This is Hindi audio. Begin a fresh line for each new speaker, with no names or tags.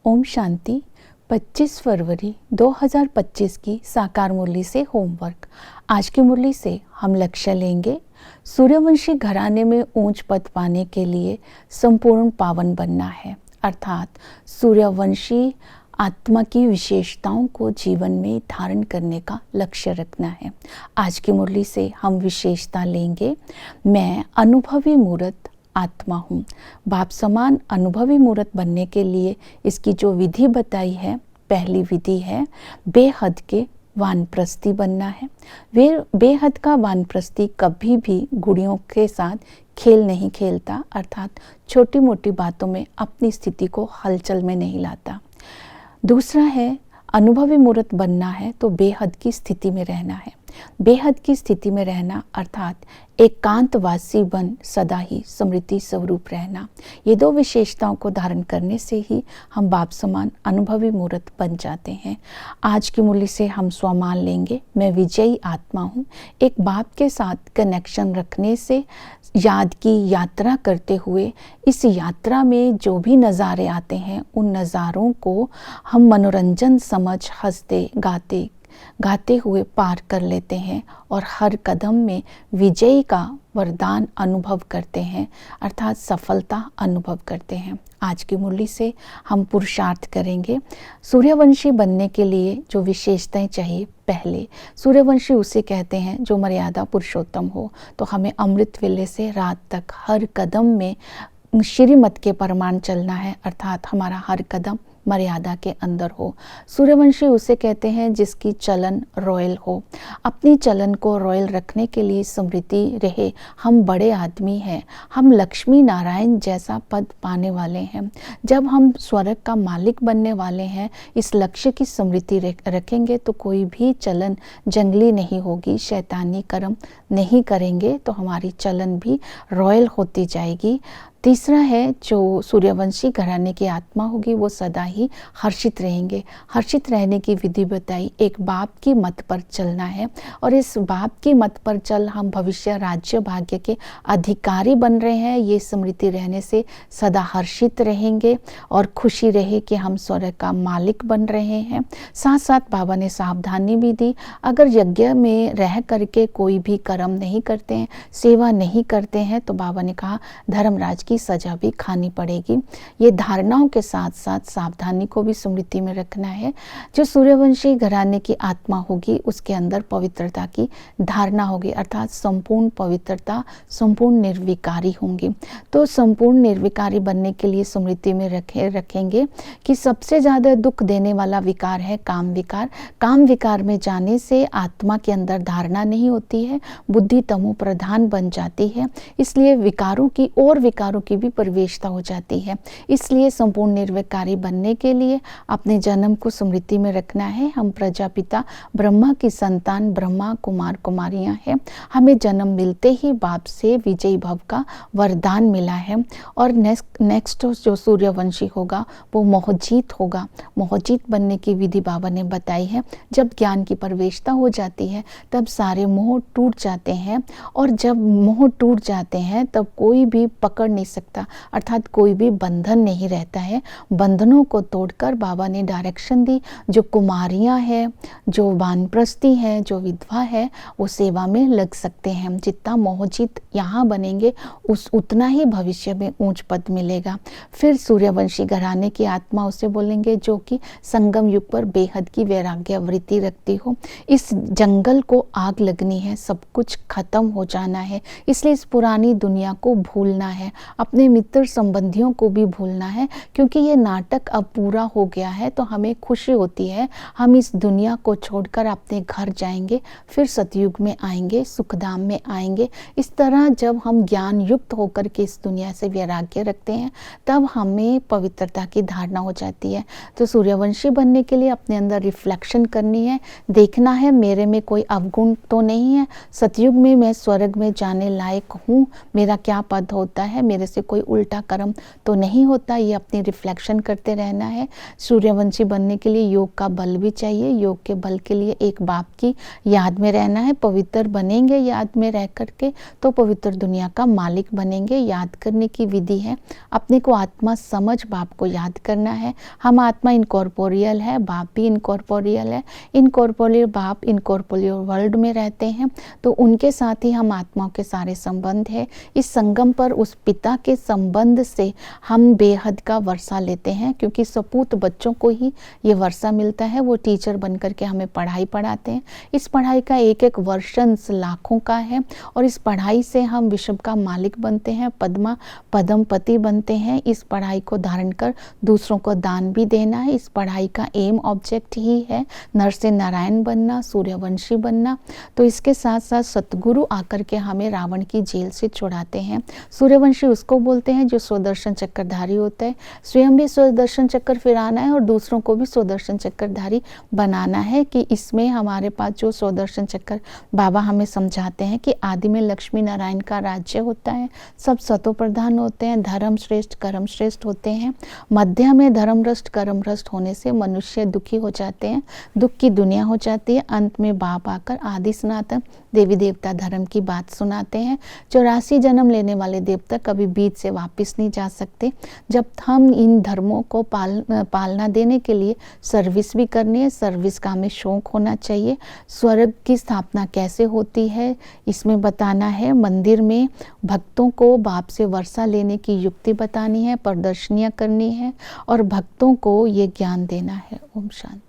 ओम शांति। 25 फरवरी 2025 की साकार मुरली से होमवर्क। आज की मुरली से हम लक्ष्य लेंगे, सूर्यवंशी घराने में ऊंच पद पाने के लिए संपूर्ण पावन बनना है। अर्थात सूर्यवंशी आत्मा की विशेषताओं को जीवन में धारण करने का लक्ष्य रखना है। आज की मुरली से हम विशेषता लेंगे, मैं अनुभवी मूर्त आत्मा हूँ। बाप समान अनुभवी मूर्त बनने के लिए इसकी जो विधि बताई है, पहली विधि है बेहद के वानप्रस्थी बनना है। वे बेहद का वानप्रस्थी कभी भी गुड़ियों के साथ खेल नहीं खेलता, अर्थात छोटी मोटी बातों में अपनी स्थिति को हलचल में नहीं लाता। दूसरा है अनुभवी मूर्त बनना है तो बेहद की स्थिति में रहना है। बेहद की स्थिति में रहना अर्थात एकांतवासी बन सदा ही स्मृति स्वरूप रहना। ये दो विशेषताओं को धारण करने से ही हम बाप समान अनुभवी मूर्त बन जाते हैं। आज की मुरली से हम स्वमान लेंगे, मैं विजयी आत्मा हूँ। एक बाप के साथ कनेक्शन रखने से याद की यात्रा करते हुए इस यात्रा में जो भी नज़ारे आते हैं उन नज़ारों को हम मनोरंजन समझ हंसते गाते हुए पार कर लेते हैं और हर कदम में विजय का वरदान अनुभव करते हैं, अर्थात सफलता अनुभव करते हैं। आज की मुरली से हम पुरुषार्थ करेंगे। सूर्यवंशी बनने के लिए जो विशेषताएं चाहिए, पहले सूर्यवंशी उसे कहते हैं जो मर्यादा पुरुषोत्तम हो। तो हमें अमृत वेले से रात तक हर कदम में श्रीमत के परमाण चलना है, अर्थात हमारा हर कदम मर्यादा के अंदर हो। सूर्यवंशी उसे कहते हैं जिसकी चलन रॉयल हो। अपनी चलन को रॉयल रखने के लिए स्मृति रहे, हम बड़े आदमी हैं, हम लक्ष्मी नारायण जैसा पद पाने वाले हैं। जब हम स्वर्ग का मालिक बनने वाले हैं, इस लक्ष्य की स्मृति रखेंगे तो कोई भी चलन जंगली नहीं होगी, शैतानी कर्म नहीं करेंगे तो हमारी चलन भी रॉयल होती जाएगी। तीसरा है जो सूर्यवंशी घराने की आत्मा होगी वो सदा ही हर्षित रहेंगे। हर्षित रहने की विधि बताई, एक बाप की मत पर चलना है और इस बाप की मत पर चल हम भविष्य राज्य भाग्य के अधिकारी बन रहे हैं। ये स्मृति रहने से सदा हर्षित रहेंगे और खुशी रहे कि हम स्वर्ग का मालिक बन रहे हैं। साथ साथ बाबा ने सावधानी भी दी, अगर यज्ञ में रह करके कोई भी कर्म नहीं करते हैं, सेवा नहीं करते हैं तो बाबा ने कहा धर्मराज की सजा भी खानी पड़ेगी। ये धारणाओं के साथ साथ सावधानी को भी स्मृति में रखना है। जो सूर्यवंशी घराने की आत्मा होगी उसके अंदर पवित्रता की धारणा होगी, अर्थात संपूर्ण पवित्रता, संपूर्ण निर्विकारी होंगी। तो संपूर्ण निर्विकारी बनने के लिए स्मृति में रखेंगे कि सबसे ज्यादा दुख देने वाला विकार है काम विकार। काम विकार में जाने से आत्मा के अंदर धारणा नहीं होती है, बुद्धि तमो प्रधान बन जाती है, इसलिए विकारों की और विकारों की भी प्रवेशता हो जाती है। इसलिए संपूर्ण निर्विकारी बनने के लिए अपने जन्म को स्मृति में रखना है। हम प्रजापिता ब्रह्मा की संतान, ब्रह्मा कुमार कुमारियां हैं। हमें जन्म मिलते ही बाप से विजयी भव का वरदान मिला है और नेक्स्ट जो सूर्यवंशी होगा वो मोहजीत होगा। मोहजीत बनने की विधि बाबा ने बताई है। जब ज्ञान की प्रवेशता हो जाती है तब सारे मोह टूट जाते हैं और जब मोह टूट जाते हैं तब कोई भी पकड़ नहीं सकता, अर्थात कोई भी बंधन नहीं रहता है। बंधनों को तोड़कर बाबा ने डायरेक्शन दी, जो कुमारियां हैं, जो वानप्रस्थी हैं, जो विधवा है वो सेवा में लग सकते हैं। जितना मोहजित यहाँ बनेंगे उतना ही भविष्य में ऊंच पद मिलेगा। फिर सूर्यवंशी घराने की आत्मा उसे बोलेंगे जो कि संगम युग पर बेहद की वैराग्य वृत्ति रखती हो। इस जंगल को आग लगनी है, सब कुछ खत्म हो जाना है, इसलिए इस पुरानी दुनिया को भूलना है, अपने मित्र संबंधियों को भी भूलना है, क्योंकि ये नाटक अब पूरा हो गया है। तो हमें खुशी होती है, हम इस दुनिया को छोड़कर अपने घर जाएंगे, फिर सतयुग में आएंगे, सुखधाम में आएंगे। इस तरह जब हम ज्ञान युक्त होकर के इस दुनिया से वैराग्य रखते हैं तब हमें पवित्रता की धारणा हो जाती है। तो सूर्यवंशी बनने के लिए अपने अंदर रिफ्लेक्शन करनी है, देखना है मेरे में कोई अवगुण तो नहीं है, सतयुग में मैं स्वर्ग में जाने लायक हूँ, मेरा क्या पद होता है, मेरे से कोई उल्टा कर्म तो नहीं होता, ये अपनी रिफ्लेक्शन करते रहना है। सूर्यवंशी बनने के लिए योग का बल भी चाहिए। योग के बल के लिए एक बाप की याद में रहना है। पवित्र बनेंगे याद में रह करके तो पवित्र दुनिया का मालिक बनेंगे। याद करने की विधि है, अपने को आत्मा समझ बाप को याद करना है। हम आत्मा इनकॉर्पोरियल है, बाप भी इनकॉर्पोरियल है। इनकॉर्पोरियल बाप इनकॉर्पोरियल वर्ल्ड में रहते हैं, तो उनके साथ ही हम आत्माओं के सारे संबंध है। इस संगम पर उस पिता के संबंध से हम बेहद का वर्षा लेते हैं, क्योंकि सपूत बच्चों को ही ये वर्षा मिलता है। वो टीचर बन करके हमें पढ़ाई पढ़ाते हैं। इस पढ़ाई का एक एक वर्षन लाखों का है, और इस पढ़ाई से हम विश्व का मालिक बनते हैं, पद्मपति बनते हैं। इस पढ़ाई को धारण कर दूसरों को दान भी देना है। इस पढ़ाई का एम ऑब्जेक्ट ही है नर से नारायण बनना, सूर्यवंशी बनना। तो इसके साथ साथ सतगुरु आकर के हमें रावण की जेल से छुड़ाते हैं। सूर्यवंशी उसको बोलते हैं जो स्वदर्शन चक्रधारी होता है। स्वयं भी स्वदर्शन चक्र फिराना है और दूसरों को भी स्वदर्शन चक्रधारी बनाना है, कि इसमें हमारे पास जो स्वदर्शन चक्र बाबा हमें समझाते हैं कि आदि में लक्ष्मी नारायण का राज्य होता है, सब सतो प्रधान होते हैं, धर्म श्रेष्ठ कर्म श्रेष्ठ होते हैं। मध्य में धर्म भ्रष्ट कर्म भ्रष्ट होने से मनुष्य दुखी हो जाते हैं, दुख की दुनिया हो जाती है। अंत में बाप आकर आदि सनातन देवी देवता धर्म की बात सुनाते हैं। 84 जन्म लेने वाले देवता कभी बीच से वापस नहीं जा सकते। जब हम इन धर्मों को पालना देने के लिए सर्विस भी करनी है, सर्विस का हमें शौक होना चाहिए। स्वर्ग की स्थापना कैसे होती है इसमें बताना है। मंदिर में भक्तों को बाप से वर्षा लेने की युक्ति बतानी है, प्रदर्शनियाँ करनी है और भक्तों को ये ज्ञान देना है। ओम शांति।